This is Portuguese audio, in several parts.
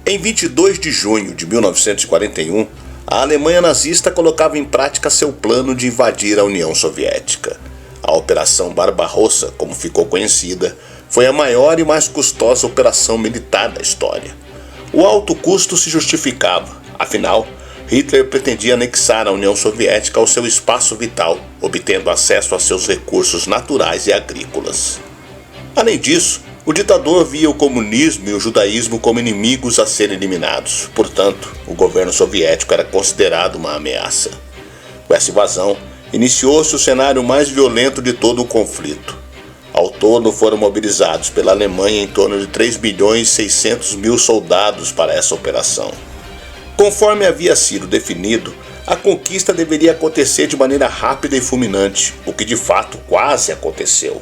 Em 22 de junho de 1941, a Alemanha nazista colocava em prática seu plano de invadir a União Soviética. A Operação Barbarossa, como ficou conhecida, foi a maior e mais custosa operação militar da história. O alto custo se justificava, afinal, Hitler pretendia anexar a União Soviética ao seu espaço vital, obtendo acesso a seus recursos naturais e agrícolas. Além disso, o ditador via o comunismo e o judaísmo como inimigos a serem eliminados. Portanto, o governo soviético era considerado uma ameaça. Com essa invasão, iniciou-se o cenário mais violento de todo o conflito. Ao todo, foram mobilizados pela Alemanha em torno de 3.600.000 soldados para essa operação. Conforme havia sido definido, a conquista deveria acontecer de maneira rápida e fulminante, o que de fato quase aconteceu.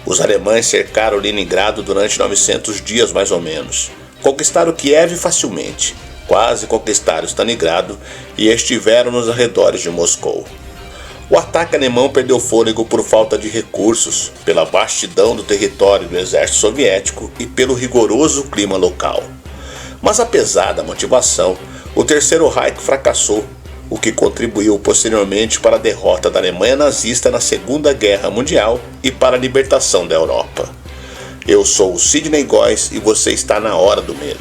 Os alemães cercaram Leningrado durante 900 dias mais ou menos. Conquistaram Kiev facilmente, quase conquistaram Stalingrado e estiveram nos arredores de Moscou. O ataque alemão perdeu fôlego por falta de recursos, pela vastidão do território do exército soviético e pelo rigoroso clima local. Mas apesar da motivação, o Terceiro Reich fracassou, o que contribuiu posteriormente para a derrota da Alemanha nazista na Segunda Guerra Mundial e para a libertação da Europa. Eu sou o Sidney Góes e você está na Hora do Medo.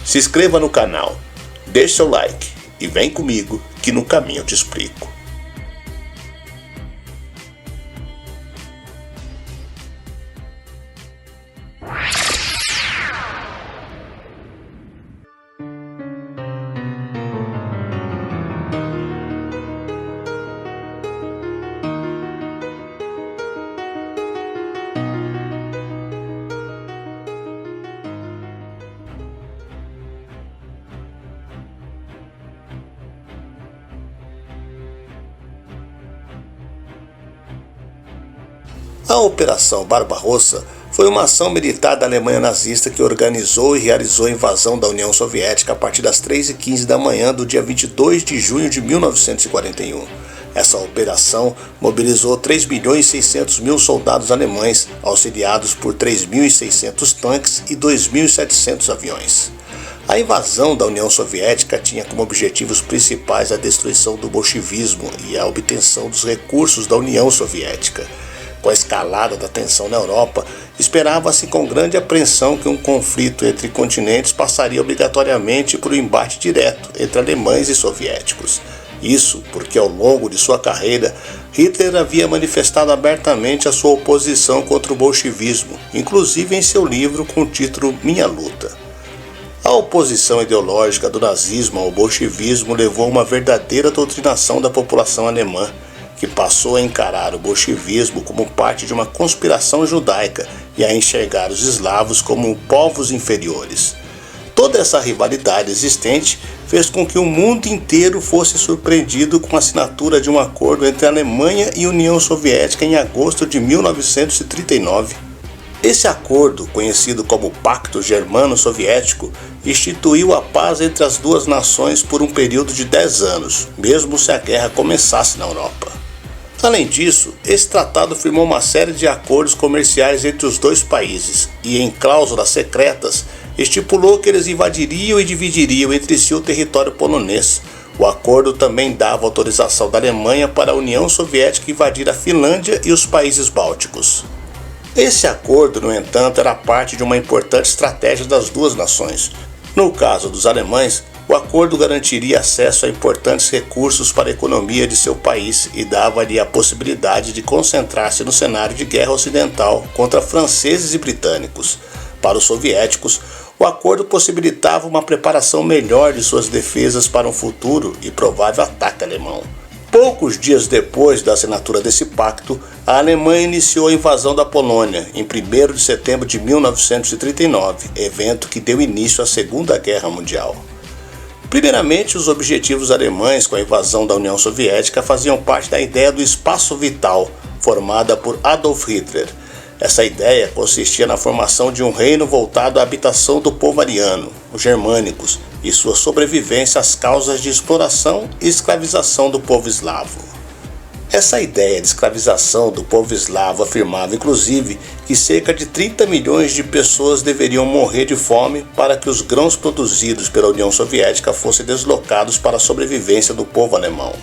Se inscreva no canal, deixe seu like e vem comigo que no caminho eu te explico. A Operação Barbarossa foi uma ação militar da Alemanha nazista que organizou e realizou a invasão da União Soviética a partir das 3h15 da manhã do dia 22 de junho de 1941. Essa operação mobilizou 3.600.000 soldados alemães, auxiliados por 3.600 tanques e 2.700 aviões. A invasão da União Soviética tinha como objetivos principais a destruição do bolchevismo e a obtenção dos recursos da União Soviética. Com a escalada da tensão na Europa, esperava-se com grande apreensão que um conflito entre continentes passaria obrigatoriamente por um embate direto entre alemães e soviéticos. Isso porque ao longo de sua carreira, Hitler havia manifestado abertamente a sua oposição contra o bolchevismo, inclusive em seu livro com o título Minha Luta. A oposição ideológica do nazismo ao bolchevismo levou a uma verdadeira doutrinação da população alemã, que passou a encarar o bolchevismo como parte de uma conspiração judaica e a enxergar os eslavos como povos inferiores. Toda essa rivalidade existente fez com que o mundo inteiro fosse surpreendido com a assinatura de um acordo entre a Alemanha e a União Soviética em agosto de 1939. Esse acordo, conhecido como Pacto Germano-Soviético, instituiu a paz entre as duas nações por um período de 10 anos, mesmo se a guerra começasse na Europa. Além disso, esse tratado firmou uma série de acordos comerciais entre os dois países e, em cláusulas secretas, estipulou que eles invadiriam e dividiriam entre si o território polonês. O acordo também dava autorização da Alemanha para a União Soviética invadir a Finlândia e os países bálticos. Esse acordo, no entanto, era parte de uma importante estratégia das duas nações. No caso dos alemães, o acordo garantiria acesso a importantes recursos para a economia de seu país e dava-lhe a possibilidade de concentrar-se no cenário de guerra ocidental contra franceses e britânicos. Para os soviéticos, o acordo possibilitava uma preparação melhor de suas defesas para um futuro e provável ataque alemão. Poucos dias depois da assinatura desse pacto, a Alemanha iniciou a invasão da Polônia, em 1º de setembro de 1939, evento que deu início à Segunda Guerra Mundial. Primeiramente, os objetivos alemães com a invasão da União Soviética faziam parte da ideia do espaço vital, formada por Adolf Hitler. Essa ideia consistia na formação de um reino voltado à habitação do povo ariano, os germânicos, e sua sobrevivência às causas de exploração e escravização do povo eslavo. Essa ideia de escravização do povo eslavo afirmava, inclusive, que cerca de 30 milhões de pessoas deveriam morrer de fome para que os grãos produzidos pela União Soviética fossem deslocados para a sobrevivência do povo alemão.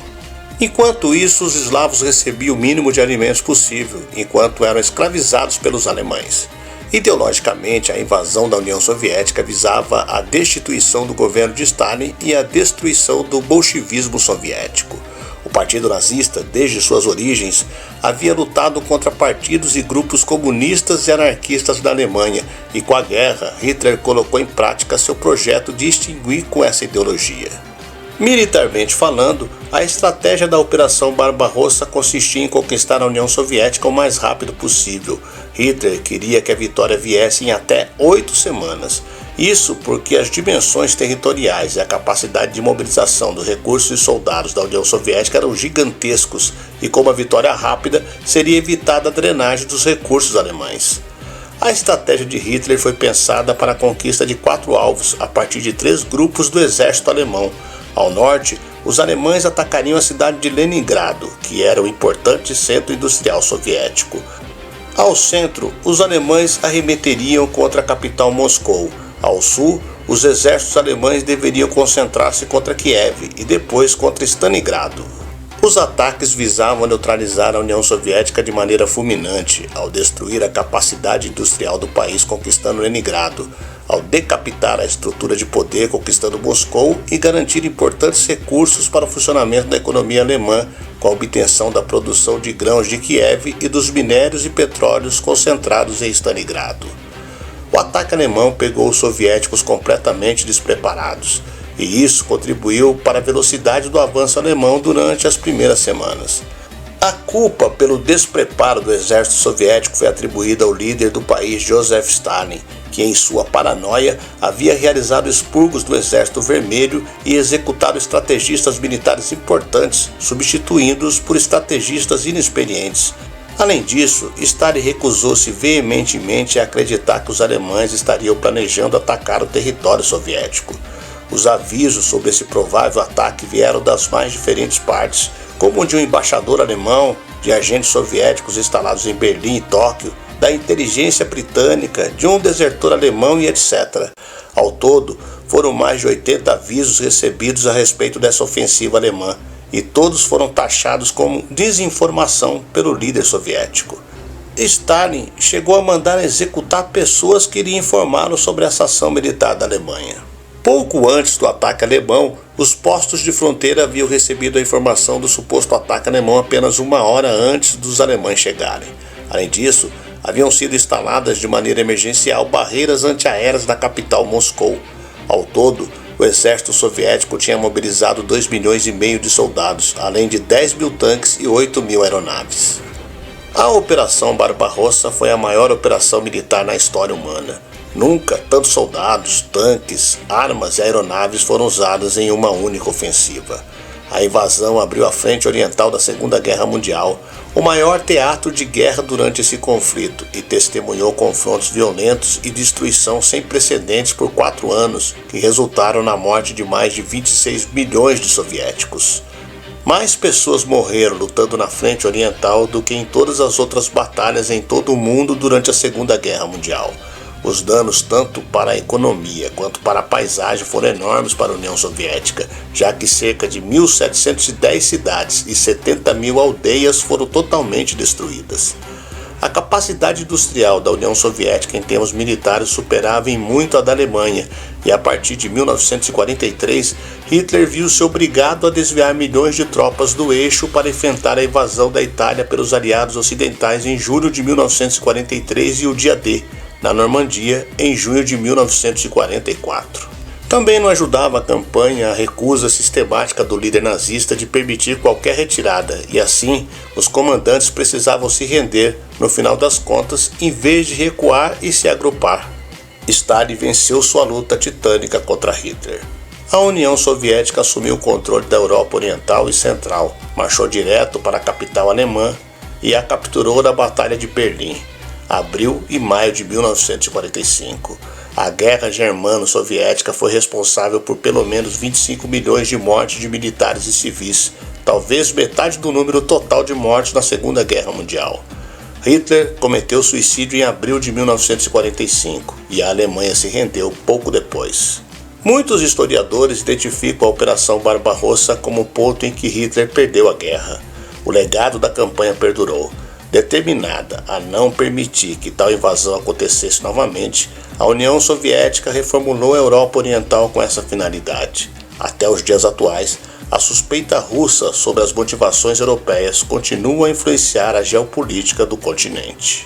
Enquanto isso, os eslavos recebiam o mínimo de alimentos possível, enquanto eram escravizados pelos alemães. Ideologicamente, a invasão da União Soviética visava a destituição do governo de Stalin e a destruição do bolchevismo soviético. O Partido Nazista, desde suas origens, havia lutado contra partidos e grupos comunistas e anarquistas da Alemanha, e com a guerra, Hitler colocou em prática seu projeto de extinguir com essa ideologia. Militarmente falando, a estratégia da Operação Barbarossa consistia em conquistar a União Soviética o mais rápido possível. Hitler queria que a vitória viesse em até 8 semanas. Isso porque as dimensões territoriais e a capacidade de mobilização dos recursos e soldados da União Soviética eram gigantescos, e com uma vitória rápida seria evitada a drenagem dos recursos alemães. A estratégia de Hitler foi pensada para a conquista de 4 alvos a partir de 3 grupos do exército alemão. Ao norte, os alemães atacariam a cidade de Leningrado, que era um importante centro industrial soviético. Ao centro, os alemães arremeteriam contra a capital Moscou. Ao sul, os exércitos alemães deveriam concentrar-se contra Kiev e depois contra Stalingrado. Os ataques visavam neutralizar a União Soviética de maneira fulminante, ao destruir a capacidade industrial do país conquistando Leningrado, ao decapitar a estrutura de poder conquistando Moscou e garantir importantes recursos para o funcionamento da economia alemã, com a obtenção da produção de grãos de Kiev e dos minérios e petróleos concentrados em Stalingrado. O ataque alemão pegou os soviéticos completamente despreparados, e isso contribuiu para a velocidade do avanço alemão durante as primeiras semanas. A culpa pelo despreparo do exército soviético foi atribuída ao líder do país, Joseph Stalin, que em sua paranoia havia realizado expurgos do Exército Vermelho e executado estrategistas militares importantes, substituindo-os por estrategistas inexperientes. Além disso, Stalin recusou-se veementemente a acreditar que os alemães estariam planejando atacar o território soviético. Os avisos sobre esse provável ataque vieram das mais diferentes partes, como de um embaixador alemão, de agentes soviéticos instalados em Berlim e Tóquio, da inteligência britânica, de um desertor alemão e etc. Ao todo, foram mais de 80 avisos recebidos a respeito dessa ofensiva alemã, e todos foram taxados como desinformação pelo líder soviético. Stalin chegou a mandar executar pessoas que iriam informá-lo sobre essa ação militar da Alemanha. Pouco antes do ataque alemão, os postos de fronteira haviam recebido a informação do suposto ataque alemão apenas 1 hora antes dos alemães chegarem. Além disso, haviam sido instaladas de maneira emergencial barreiras antiaéreas na capital Moscou. Ao todo, o exército soviético tinha mobilizado 2,5 milhões de soldados, além de 10 mil tanques e 8 mil aeronaves. A Operação Barbarossa foi a maior operação militar na história humana. Nunca tantos soldados, tanques, armas e aeronaves foram usadas em uma única ofensiva. A invasão abriu a frente oriental da Segunda Guerra Mundial, o maior teatro de guerra durante esse conflito, e testemunhou confrontos violentos e destruição sem precedentes por 4 anos, que resultaram na morte de mais de 26 milhões de soviéticos. Mais pessoas morreram lutando na frente oriental do que em todas as outras batalhas em todo o mundo durante a Segunda Guerra Mundial. Os danos tanto para a economia quanto para a paisagem foram enormes para a União Soviética, já que cerca de 1.710 cidades e 70 mil aldeias foram totalmente destruídas. A capacidade industrial da União Soviética em termos militares superava em muito a da Alemanha, e a partir de 1943, Hitler viu-se obrigado a desviar milhões de tropas do eixo para enfrentar a invasão da Itália pelos aliados ocidentais em julho de 1943 e o dia D, na Normandia, em junho de 1944. Também não ajudava a campanha a recusa sistemática do líder nazista de permitir qualquer retirada, e assim os comandantes precisavam se render, no final das contas, em vez de recuar e se agrupar. Stalin venceu sua luta titânica contra Hitler. A União Soviética assumiu o controle da Europa Oriental e Central, marchou direto para a capital alemã e a capturou na Batalha de Berlim, abril e maio de 1945. A guerra germano-soviética foi responsável por pelo menos 25 milhões de mortes de militares e civis, talvez metade do número total de mortes na Segunda Guerra Mundial. Hitler cometeu suicídio em abril de 1945 e a Alemanha se rendeu pouco depois. Muitos historiadores identificam a Operação Barbarossa como o ponto em que Hitler perdeu a guerra. O legado da campanha perdurou. Determinada a não permitir que tal invasão acontecesse novamente, a União Soviética reformulou a Europa Oriental com essa finalidade. Até os dias atuais, a suspeita russa sobre as motivações europeias continua a influenciar a geopolítica do continente.